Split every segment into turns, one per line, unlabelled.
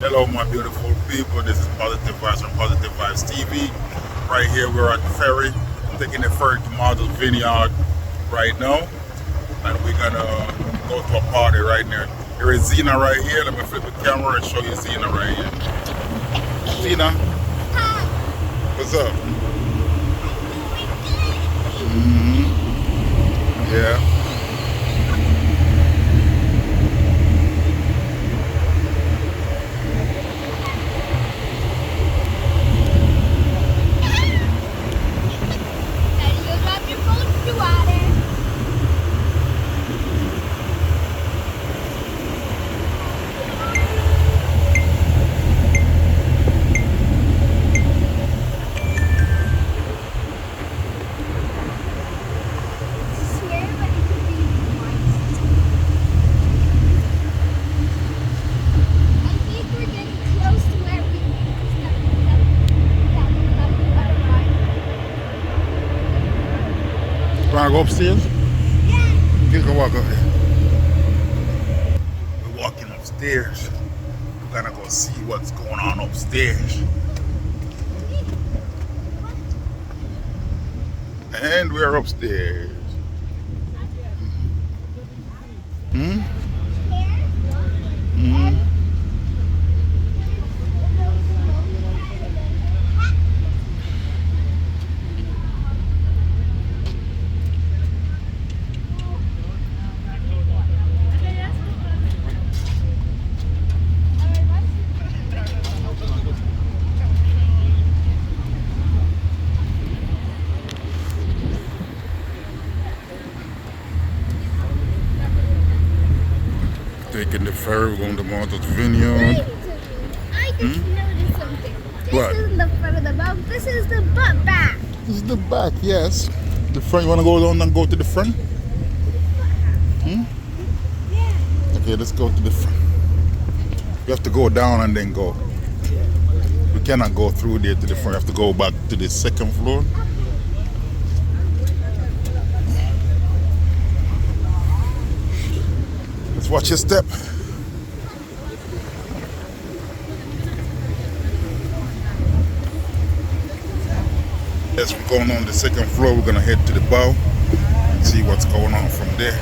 Hello, my beautiful people. This is Positive Vibes from Positive Vibes TV. Right here, we're at the ferry. I'm taking the ferry to Martha Vinyard right now, and we're gonna go to a party right there. Here is Zena right here. Let me flip the camera and show you Zena right here. Zena, what's up? Yeah. Wanna go upstairs? Yeah. You can walk up here. We're walking upstairs. We're gonna go see what's going on upstairs. And we're upstairs. Hmm? Hmm? Taking the ferry, we're going to Martha Vinyard.
I just noticed something.
What?
This isn't the front of the boat. This is the butt back.
This is the back, yes. The front, you want to go down and go to the front? Hmm?
Yeah.
Okay, let's go to the front. We have to go down and then go. We cannot go through there to the front. We have to go back to the second floor. Let's watch your step. Yes, we're going on the second floor. We're gonna head to the bow and see what's going on from there.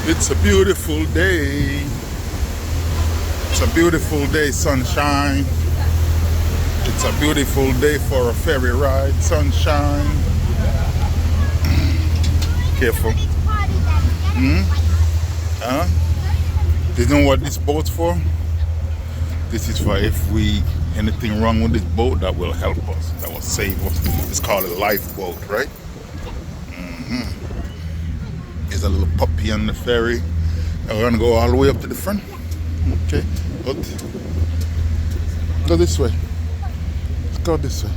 It's a beautiful day. It's a beautiful day, sunshine. It's a beautiful day for a ferry ride, sunshine. Careful. Hmm? Huh? Do you know what this boat's for? This is for if we anything wrong with this boat, that will help us. That will save us. It's called a lifeboat, right? There's a little puppy on the ferry. And we're gonna go all the way up to the front. Okay, go this way. Let's go this way.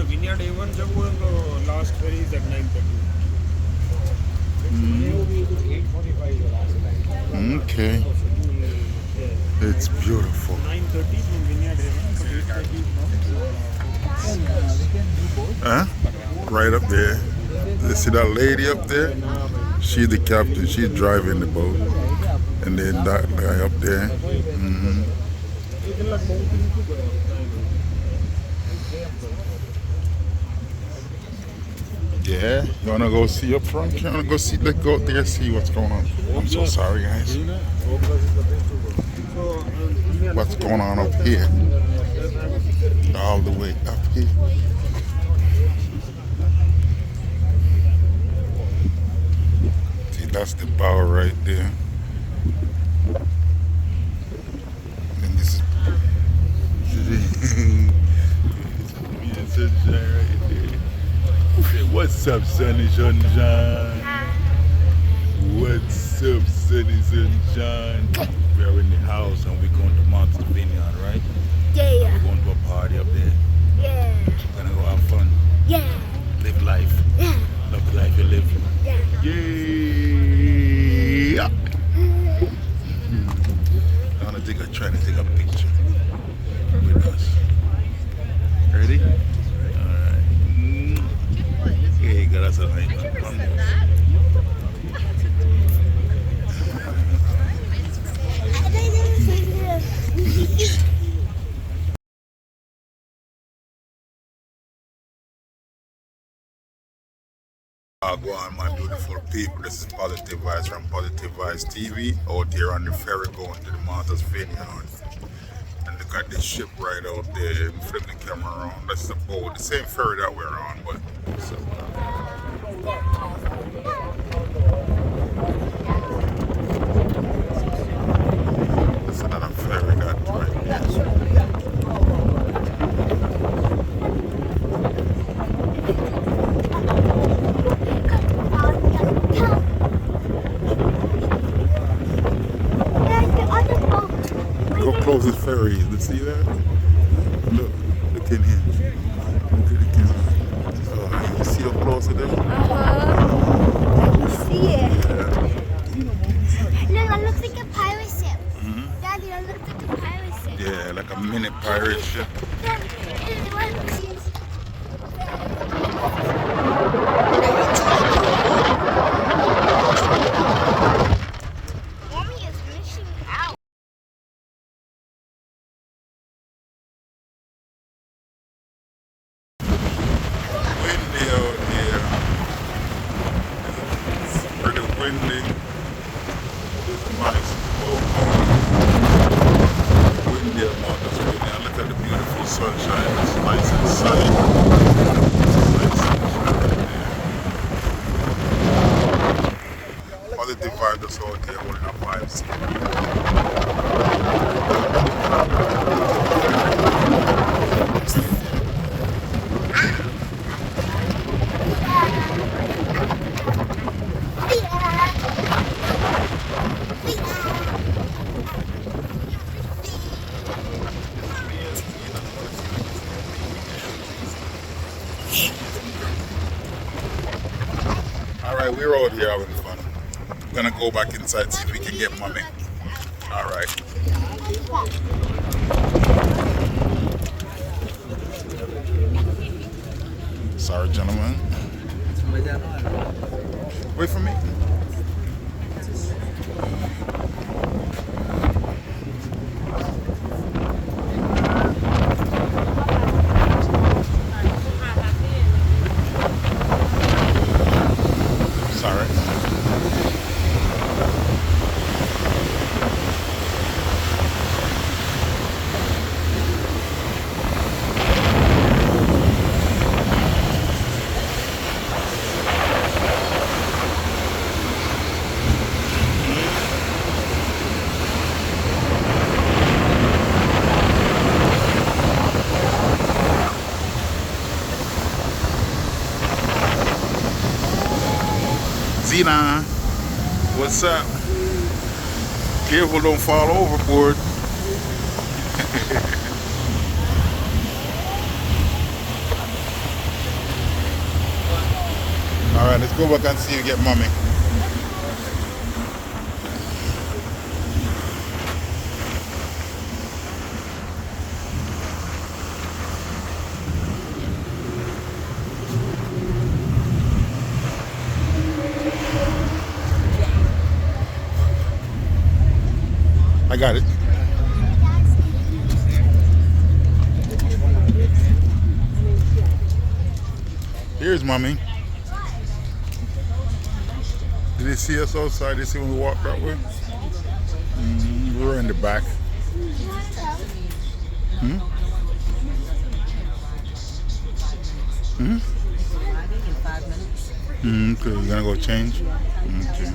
Vinyard A1 जब वो last ferry is at 9:30.
Okay. It's beautiful.
9:30 from Vinyard A1, but 8:30 from.
Huh? Right up there. You see that lady up there? She's the captain. She's driving the boat. And then that guy up there. Yeah, you wanna go see up front? You wanna go see? Let's go up there see what's going on. I'm so sorry, guys. What's going on up here? All the way up here. See, that's the bow right there. And this is What's up, Sunny Sunshine? What's up, Sunny Sunshine? We're in the house and we're going to Martha Vinyard, right?
Yeah.
We're going to a party up there.
Yeah.
We're gonna go have fun.
Yeah.
Live life.
Yeah.
Love the life you live.
Yeah.
Yeah. I'm gonna try to take a picture with us. Ready? Alright. Okay, that's a nice one. Go on, my beautiful people. This is Positive Vibes from Positive Vibes TV out here on the ferry going to the Martha's Vineyard. And look at this ship right out there. Flip the camera around. That's the boat, the same ferry that we're on, but so. That's another ferry that right there. Go closest ferry. You see that? Look in here. Look at the camera. Oh, you see how close it is?
See it. Look, it looks like a pirate ship. Daddy, it looks like a pirate ship.
Yeah, like a mini pirate ship.
Mommy is missing out.
Windy out here. It's pretty windy. Nice. Windy amount of windy. And look at the beautiful sunshine. It's nice and sunny. Nice sunshine right there. Positive vibes that's out here holding up vibes. Alright, we're out here having fun. We're gonna go back inside, see if we can get mommy. Alright. Sorry, gentlemen. Wait for me. Sorry. Zena, what's up? Careful, don't fall overboard. All right, let's go back and see you get mommy. I got it. Here's mommy. Did they see us outside? Did they see when we walked that way? We were in the back. Hmm? Hmm?
Arriving in 5 minutes.
Okay, you're gonna go change? Okay.